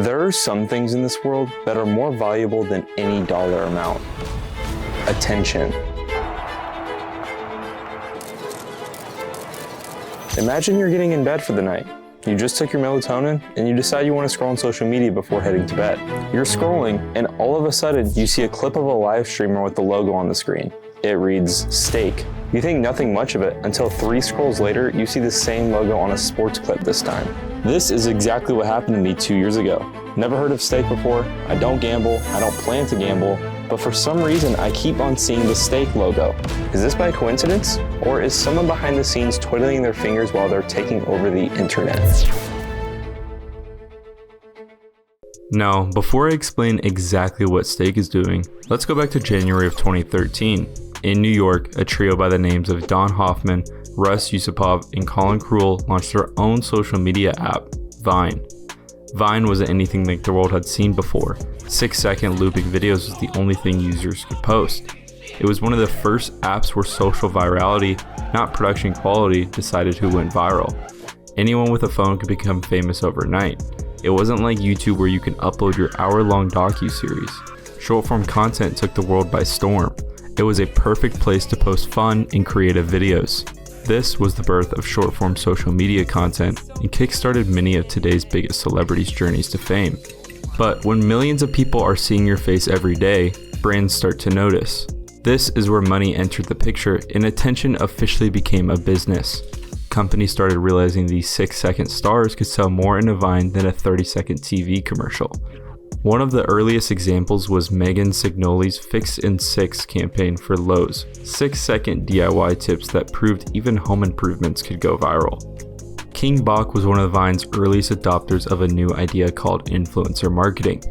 There are some things in this world that are more valuable than any dollar amount. Attention. Imagine you're getting in bed for the night. You just took your melatonin and you decide you want to scroll on social media before heading to bed. You're scrolling and all of a sudden you see a clip of a live streamer with the logo on the screen. It reads steak. You think nothing much of it until 3 scrolls later you see the same logo on a sports clip this time. This is exactly what happened to me 2 years ago. Never heard of steak before, I don't gamble, I don't plan to gamble, but for some reason I keep on seeing the steak logo. Is this by coincidence? Or is someone behind the scenes twiddling their fingers while they're taking over the internet? Now, before I explain exactly what steak is doing, let's go back to January of 2013. In New York, a trio by the names of Don Hoffman, Russ Yusupov, and Colin Krul launched their own social media app, Vine. Vine wasn't anything like the world had seen before. 6-second looping videos was the only thing users could post. It was one of the first apps where social virality, not production quality, decided who went viral. Anyone with a phone could become famous overnight. It wasn't like YouTube where you can upload your hour-long docuseries. Short-form content took the world by storm. It was a perfect place to post fun and creative videos. This was the birth of short-form social media content and kickstarted many of today's biggest celebrities' journeys to fame. But when millions of people are seeing your face every day, brands start to notice. This is where money entered the picture and attention officially became a business. Companies started realizing these 6-second stars could sell more in a Vine than a 30-second TV commercial. One of the earliest examples was Megan Signoli's Fix in 6 campaign for Lowe's, 6-second DIY tips that proved even home improvements could go viral. King Bach was one of Vine's earliest adopters of a new idea called influencer marketing.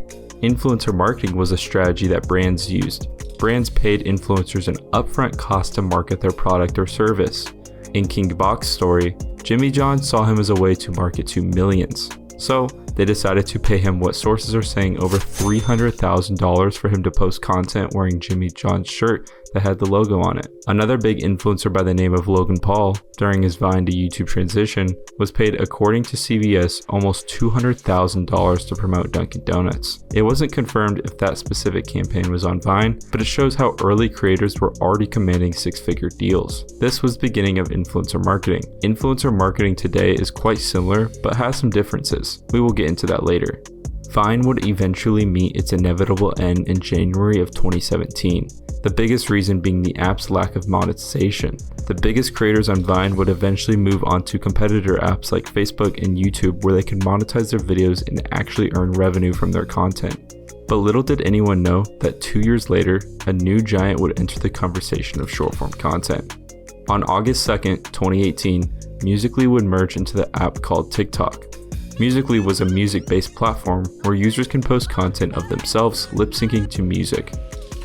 Influencer marketing was a strategy that brands used. Brands paid influencers an upfront cost to market their product or service. In King Bach's story, Jimmy John saw him as a way to market to millions. So they decided to pay him what sources are saying over $300,000 for him to post content wearing Jimmy John's shirt that had the logo on it. Another big influencer by the name of Logan Paul, during his Vine to YouTube transition, was paid, according to CBS, almost $200,000 to promote Dunkin' Donuts. It wasn't confirmed if that specific campaign was on Vine, but it shows how early creators were already commanding 6-figure deals. This was the beginning of influencer marketing. Influencer marketing today is quite similar, but has some differences. We will get into that later. Vine would eventually meet its inevitable end in January of 2017. The biggest reason being the app's lack of monetization. The biggest creators on Vine would eventually move on to competitor apps like Facebook and YouTube, where they could monetize their videos and actually earn revenue from their content. But little did anyone know that 2 years later, a new giant would enter the conversation of short-form content. On August 2nd, 2018, Musical.ly would merge into the app called TikTok. Musical.ly was a music-based platform where users can post content of themselves lip-syncing to music.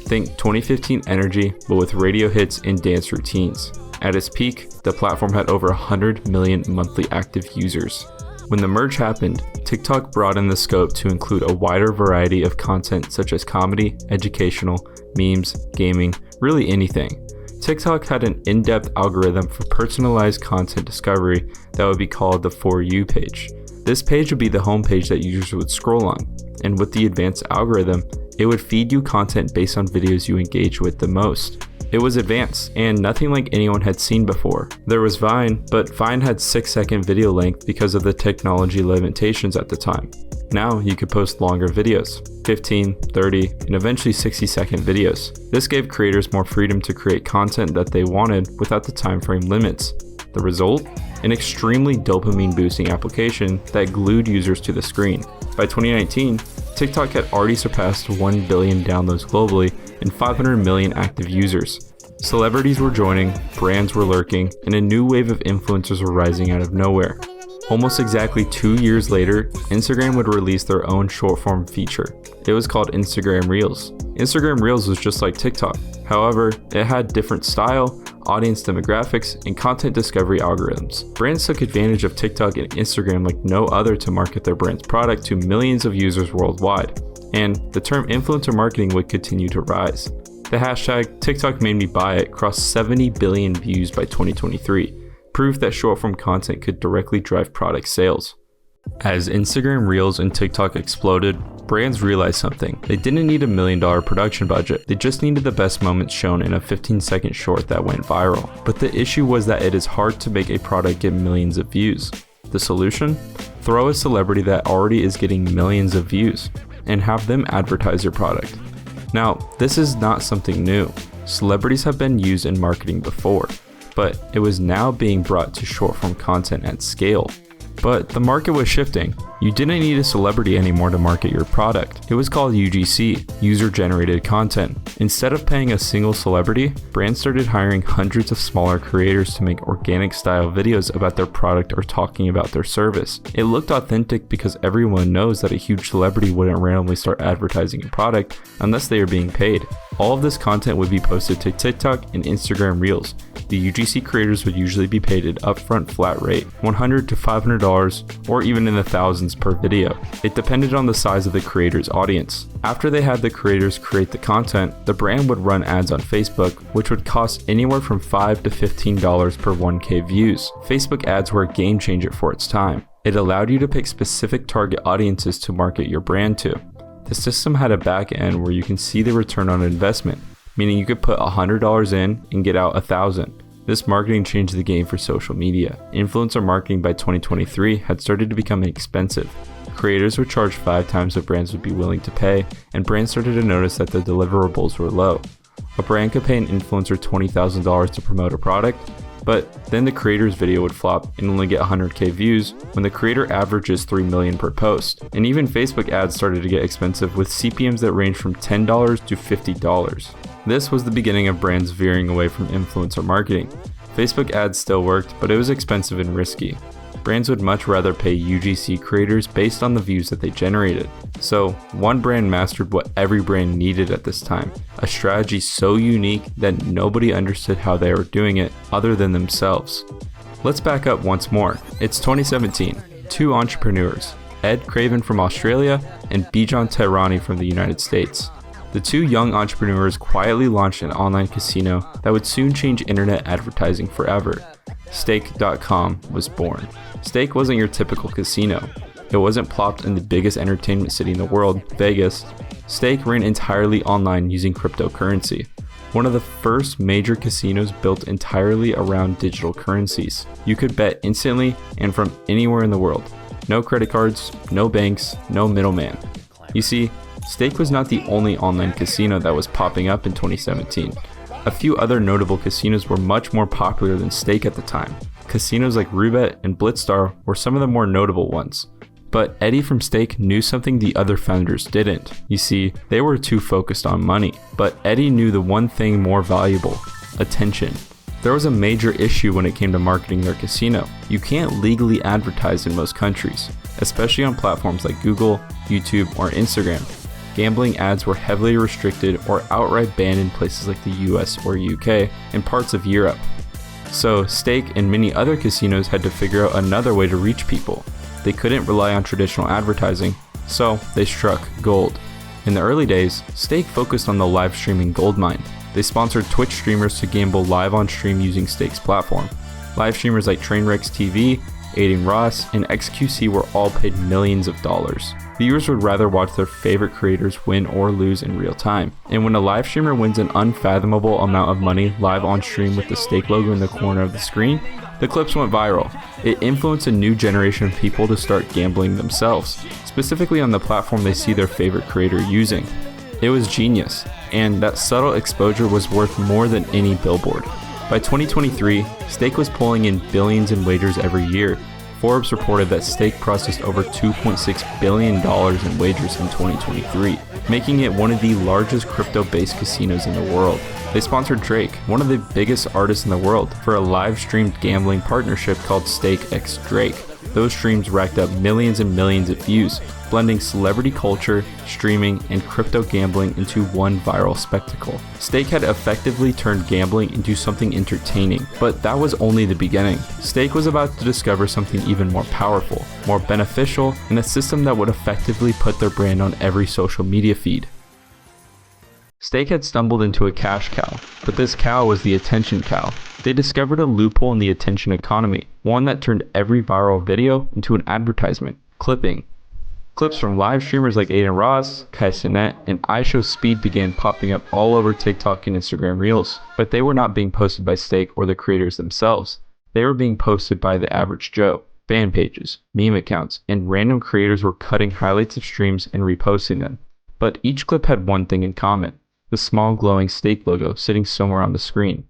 Think 2015 energy, but with radio hits and dance routines. At its peak, the platform had over 100 million monthly active users. When the merge happened, TikTok broadened the scope to include a wider variety of content such as comedy, educational, memes, gaming, really anything. TikTok had an in-depth algorithm for personalized content discovery that would be called the For You page. This page would be the homepage that users would scroll on, and with the advanced algorithm, it would feed you content based on videos you engage with the most. It was advanced, and nothing like anyone had seen before. There was Vine, but Vine had 6-second video length because of the technology limitations at the time. Now you could post longer videos, 15, 30, and eventually 60-second videos. This gave creators more freedom to create content that they wanted without the time frame limits. The result? An extremely dopamine-boosting application that glued users to the screen. By 2019, TikTok had already surpassed 1 billion downloads globally and 500 million active users. Celebrities were joining, brands were lurking, and a new wave of influencers were rising out of nowhere. Almost exactly 2 years later, Instagram would release their own short-form feature. It was called Instagram Reels. Instagram Reels was just like TikTok. However, it had different style, audience demographics, and content discovery algorithms. Brands took advantage of TikTok and Instagram like no other to market their brand's product to millions of users worldwide. And the term influencer marketing would continue to rise. The hashtag TikTok made me buy it crossed 70 billion views by 2023. Proof that short-form content could directly drive product sales. As Instagram Reels and TikTok exploded, brands realized something. They didn't need $1 million production budget. They just needed the best moments shown in a 15-second short that went viral. But the issue was that it is hard to make a product get millions of views. The solution? Throw a celebrity that already is getting millions of views and have them advertise your product. Now, this is not something new. Celebrities have been used in marketing before, but it was now being brought to short-form content at scale. But the market was shifting. You didn't need a celebrity anymore to market your product. It was called UGC, user-generated content. Instead of paying a single celebrity, brands started hiring hundreds of smaller creators to make organic-style videos about their product or talking about their service. It looked authentic because everyone knows that a huge celebrity wouldn't randomly start advertising a product unless they are being paid. All of this content would be posted to TikTok and Instagram Reels. The UGC creators would usually be paid an upfront flat rate, $100 to $500, or even in the thousands per video. It depended on the size of the creator's audience. After they had the creators create the content, the brand would run ads on Facebook, which would cost anywhere from $5 to $15 per 1K views. Facebook ads were a game changer for its time. It allowed you to pick specific target audiences to market your brand to. The system had a back end where you can see the return on investment, meaning you could put $100 in and get out $1,000. This marketing changed the game for social media. Influencer marketing by 2023 had started to become expensive. Creators would charge 5 times what brands would be willing to pay, and brands started to notice that the deliverables were low. A brand could pay an influencer $20,000 to promote a product, but then the creator's video would flop and only get 100k views when the creator averages 3 million per post. And even Facebook ads started to get expensive with CPMs that range from $10 to $50. This was the beginning of brands veering away from influencer marketing. Facebook ads still worked, but it was expensive and risky. Brands would much rather pay UGC creators based on the views that they generated. So, one brand mastered what every brand needed at this time, a strategy so unique that nobody understood how they were doing it other than themselves. Let's back up once more. It's 2017. 2 entrepreneurs, Ed Craven from Australia and Bijan Tehrani from the United States. The 2 young entrepreneurs quietly launched an online casino that would soon change internet advertising forever. Stake.com was born. Stake wasn't your typical casino. It wasn't plopped in the biggest entertainment city in the world, Vegas. Stake ran entirely online using cryptocurrency. One of the first major casinos built entirely around digital currencies. You could bet instantly and from anywhere in the world. No credit cards, no banks, no middleman. You see, Stake was not the only online casino that was popping up in 2017. A few other notable casinos were much more popular than Stake at the time. Casinos like Roulette and Blitzstar were some of the more notable ones. But Eddie from Stake knew something the other founders didn't. You see, they were too focused on money. But Eddie knew the one thing more valuable: attention. There was a major issue when it came to marketing their casino. You can't legally advertise in most countries, especially on platforms like Google, YouTube, or Instagram. Gambling ads were heavily restricted or outright banned in places like the US or UK and parts of Europe. So Stake and many other casinos had to figure out another way to reach people. They couldn't rely on traditional advertising, so they struck gold. In the early days, Stake focused on the live streaming goldmine. They sponsored Twitch streamers to gamble live on stream using Stake's platform. Live streamers like Trainwrecks TV, Aiden Ross, and XQC were all paid millions of dollars. Viewers would rather watch their favorite creators win or lose in real time. And when a live streamer wins an unfathomable amount of money live on stream with the Stake logo in the corner of the screen, the clips went viral. It influenced a new generation of people to start gambling themselves, specifically on the platform they see their favorite creator using. It was genius, and that subtle exposure was worth more than any billboard. By 2023, Stake was pulling in billions in wagers every year. Forbes reported that Stake processed over $2.6 billion in wagers in 2023, making it one of the largest crypto-based casinos in the world. They sponsored Drake, one of the biggest artists in the world, for a live-streamed gambling partnership called Stake x Drake. Those streams racked up millions and millions of views, blending celebrity culture, streaming, and crypto gambling into one viral spectacle. Stake had effectively turned gambling into something entertaining, but that was only the beginning. Stake was about to discover something even more powerful, more beneficial, and a system that would effectively put their brand on every social media feed. Stake had stumbled into a cash cow, but this cow was the attention cow. They discovered a loophole in the attention economy, one that turned every viral video into an advertisement. Clipping. Clips from live streamers like Aiden Ross, Kai Cenat, and iShowSpeed began popping up all over TikTok and Instagram Reels, but they were not being posted by Steak or the creators themselves. They were being posted by the average Joe, fan pages, meme accounts, and random creators were cutting highlights of streams and reposting them. But each clip had one thing in common: the small glowing Steak logo sitting somewhere on the screen.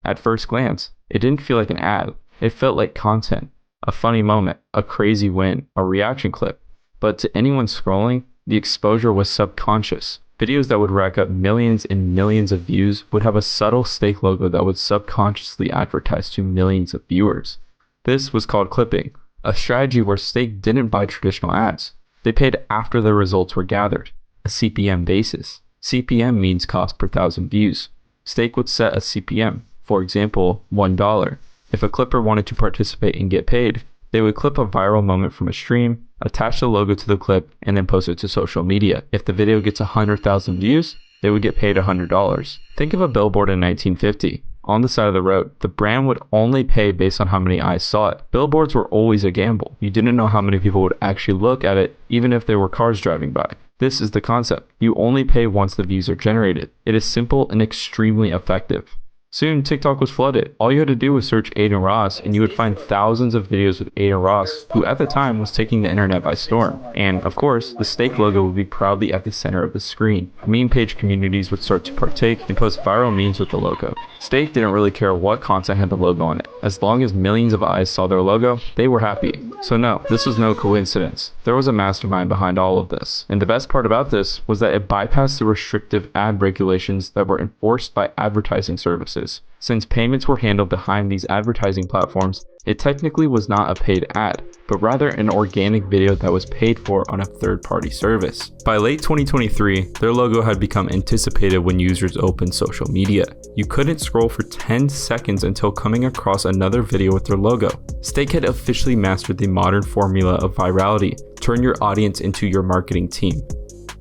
At first glance, it didn't feel like an ad. It felt like content, a funny moment, a crazy win, a reaction clip. But to anyone scrolling, the exposure was subconscious. Videos that would rack up millions and millions of views would have a subtle Steak logo that would subconsciously advertise to millions of viewers. This was called clipping, a strategy where Steak didn't buy traditional ads. They paid after the results were gathered, a CPM basis. CPM means cost per thousand views. Steak would set a CPM, for example, $1. If a clipper wanted to participate and get paid, they would clip a viral moment from a stream, attach the logo to the clip, and then post it to social media. If the video gets 100,000 views, they would get paid $100. Think of a billboard in 1950. On the side of the road, the brand would only pay based on how many eyes saw it. Billboards were always a gamble. You didn't know how many people would actually look at it, even if there were cars driving by. This is the concept. You only pay once the views are generated. It is simple and extremely effective. Soon, TikTok was flooded. All you had to do was search Aiden Ross, and you would find thousands of videos with Aiden Ross, who at the time was taking the internet by storm. And, of course, the Steak logo would be proudly at the center of the screen. Meme page communities would start to partake and post viral memes with the logo. Steak didn't really care what content had the logo on it. As long as millions of eyes saw their logo, they were happy. So no, this was no coincidence. There was a mastermind behind all of this. And the best part about this was that it bypassed the restrictive ad regulations that were enforced by advertising services. Since payments were handled behind these advertising platforms, it technically was not a paid ad, but rather an organic video that was paid for on a third-party service. By late 2023, their logo had become anticipated when users opened social media. You couldn't scroll for 10 seconds until coming across another video with their logo. Steak had officially mastered the modern formula of virality: turn your audience into your marketing team.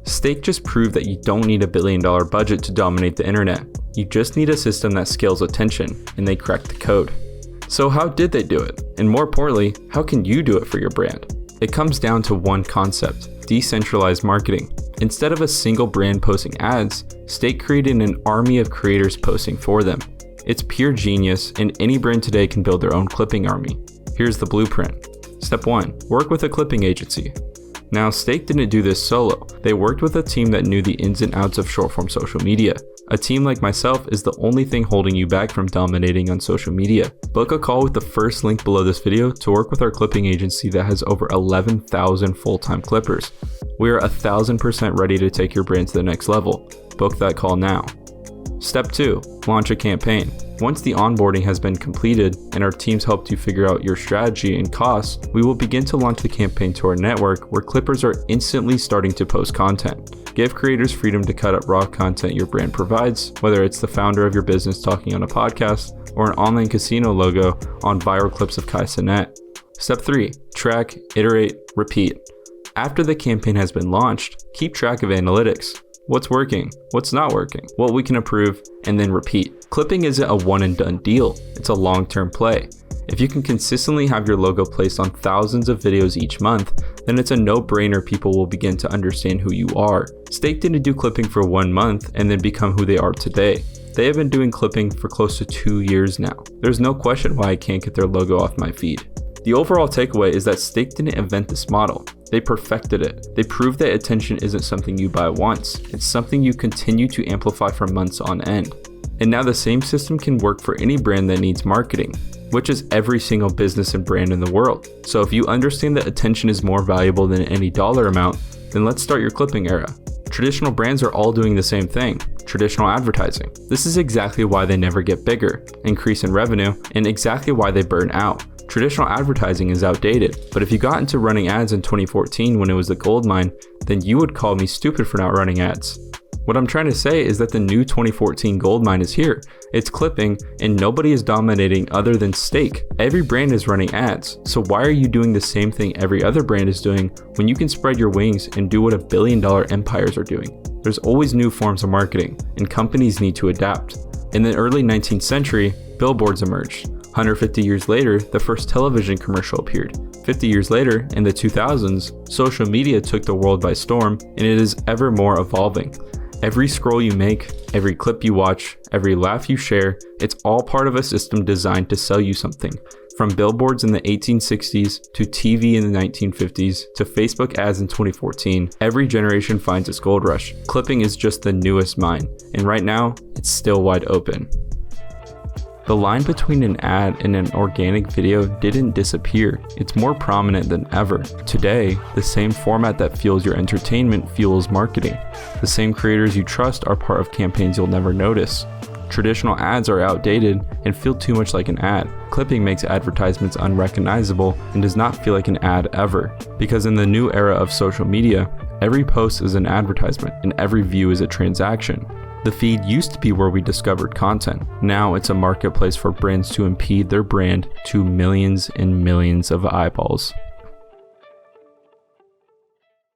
Steak just proved that you don't need $1 billion budget to dominate the internet. You just need a system that scales attention, and they cracked the code. So how did they do it? And more importantly, how can you do it for your brand? It comes down to one concept: decentralized marketing. Instead of a single brand posting ads, Steak created an army of creators posting for them. It's pure genius, and any brand today can build their own clipping army. Here's the blueprint. Step 1. Work with a clipping agency. Now, Steak didn't do this solo. They worked with a team that knew the ins and outs of short-form social media. A team like myself is the only thing holding you back from dominating on social media. Book a call with the first link below this video to work with our clipping agency that has over 11,000 full-time clippers. We are 1,000% ready to take your brand to the next level. Book that call now. Step 2. Launch a campaign. Once the onboarding has been completed and our teams helped you figure out your strategy and costs, we will begin to launch the campaign to our network where clippers are instantly starting to post content. Give creators freedom to cut up raw content your brand provides, whether it's the founder of your business talking on a podcast or an online casino logo on viral clips of Kai Cenat. Step 3. Track, iterate, repeat. After the campaign has been launched, keep track of analytics. What's working, what's not working, what we can improve, and then repeat. Clipping isn't a one and done deal, it's a long-term play. If you can consistently have your logo placed on thousands of videos each month, then it's a no-brainer people will begin to understand who you are. Steak didn't do clipping for 1 month and then become who they are today. They have been doing clipping for close to 2 years now. There's no question why I can't get their logo off my feed. The overall takeaway is that Steak didn't invent this model. They perfected it. They proved that attention isn't something you buy once. It's something you continue to amplify for months on end. And now the same system can work for any brand that needs marketing, which is every single business and brand in the world. So if you understand that attention is more valuable than any dollar amount, then let's start your clipping era. Traditional brands are all doing the same thing: traditional advertising. This is exactly why they never get bigger, increase in revenue, and exactly why they burn out. Traditional advertising is outdated, but if you got into running ads in 2014 when it was the gold mine, then you would call me stupid for not running ads. What I'm trying to say is that the new 2014 gold mine is here. It's clipping, and nobody is dominating other than Steak. Every brand is running ads, so why are you doing the same thing every other brand is doing when you can spread your wings and do what $1 billion empires are doing? There's always new forms of marketing, and companies need to adapt. In the early 19th century, billboards emerged. 150 years later, the first television commercial appeared. 50 years later, in the 2000s, social media took the world by storm, and it is ever more evolving. Every scroll you make, every clip you watch, every laugh you share, it's all part of a system designed to sell you something. From billboards in the 1860s to TV in the 1950s to Facebook ads in 2014, every generation finds its gold rush. Clipping is just the newest mine, and right now, it's still wide open. The line between an ad and an organic video didn't disappear. It's more prominent than ever. Today, the same format that fuels your entertainment fuels marketing. The same creators you trust are part of campaigns you'll never notice. Traditional ads are outdated and feel too much like an ad. Clipping makes advertisements unrecognizable and does not feel like an ad ever. Because in the new era of social media, every post is an advertisement and every view is a transaction. The feed used to be where we discovered content. Now it's a marketplace for brands to impede their brand to millions and millions of eyeballs.